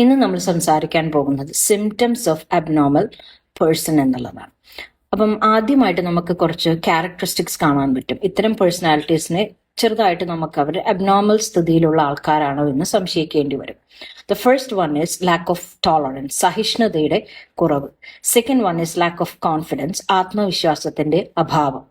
ഇന്ന് നമ്മൾ സംസാരിക്കാൻ പോകുന്നത് സിംറ്റംസ് ഓഫ് അബ്നോർമൽ പേഴ്സൺ എന്നുള്ളതാണ്. അപ്പം ആദ്യമായിട്ട് നമുക്ക് കുറച്ച് ക്യാരക്ടറിസ്റ്റിക്സ് കാണാൻ പറ്റും. ഇത്തരം പേഴ്സണാലിറ്റീസിനെ ചെറുതായിട്ട് നമുക്ക് അവർ അബ്നോർമൽ സ്ഥിതിയിലുള്ള ആൾക്കാരാണോ എന്ന് സംശയിക്കേണ്ടി വരും. The first one is lack of tolerance, സഹിഷ്ണുതയുടെ കുറവ്. Second one is lack of confidence, ആത്മവിശ്വാസത്തിന്റെ അഭാവം.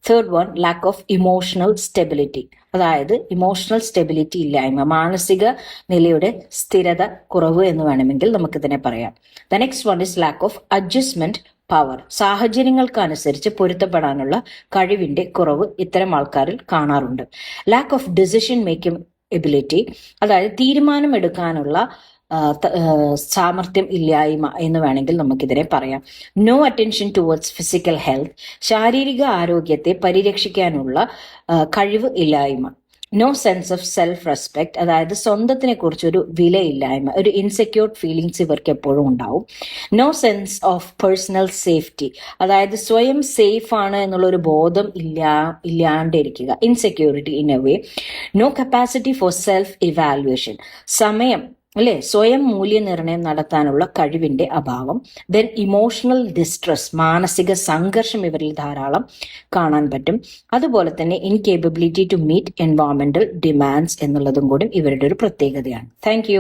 Third one lack of emotional stability, അതായത് ഇമോഷണൽ സ്റ്റെബിലിറ്റി ഇല്ലായ്മ, മാനസിക നിലയുടെ സ്ഥിരത കുറവ് എന്ന് വേണമെങ്കിൽ നമുക്കിതിനെ പറയാം. The next one is lack of adjustment power, സാഹചര്യങ്ങൾക്കനുസരിച്ച് പൊരുത്തപ്പെടാനുള്ള കഴിവിന്റെ കുറവ് ഇത്തരം ആൾക്കാരിൽ കാണാറുണ്ട്. Lack of decision making ability, അതായത് തീരുമാനം എടുക്കാനുള്ള സാമർഥ്യം ഇല്ലായ്മ എന്ന് വേണമെങ്കിൽ നമുക്കിതിനെ പറയാം. No attention towards physical health, ശാരീരിക ആരോഗ്യത്തെ പരിരക്ഷിക്കാനുള്ള കഴിവ് ഇല്ലായ്മ. No sense of self respect, അതായത് സ്വന്തത്തിനെ കുറിച്ചൊരു വിലയില്ലായ്മ, ഒരു ഇൻസെക്യൂർഡ് ഫീലിങ്സ് ഇവർക്ക് എപ്പോഴും ഉണ്ടാവും. No sense of personal safety, അതായത് സ്വയം സേഫ് ആണ് എന്നുള്ളൊരു ബോധം ഇല്ലാണ്ടിരിക്കുക, insecurity in a way. No capacity for self evaluation, സ്വയം മൂല്യനിർണ്ണയം നടത്താനുള്ള കഴിവിന്റെ അഭാവം. ദെൻ ഇമോഷണൽ ഡിസ്ട്രസ്, മാനസിക സംഘർഷം ഇവരിൽ ധാരാളം കാണാൻ പറ്റും. അതുപോലെ തന്നെ ഇൻകേപ്പബിലിറ്റി ടു മീറ്റ് എൻവയോൺമെന്റൽ ഡിമാൻഡ്സ് എന്നുള്ളതും കൂടി ഇവരുടെ ഒരു പ്രത്യേകതയാണ്. താങ്ക്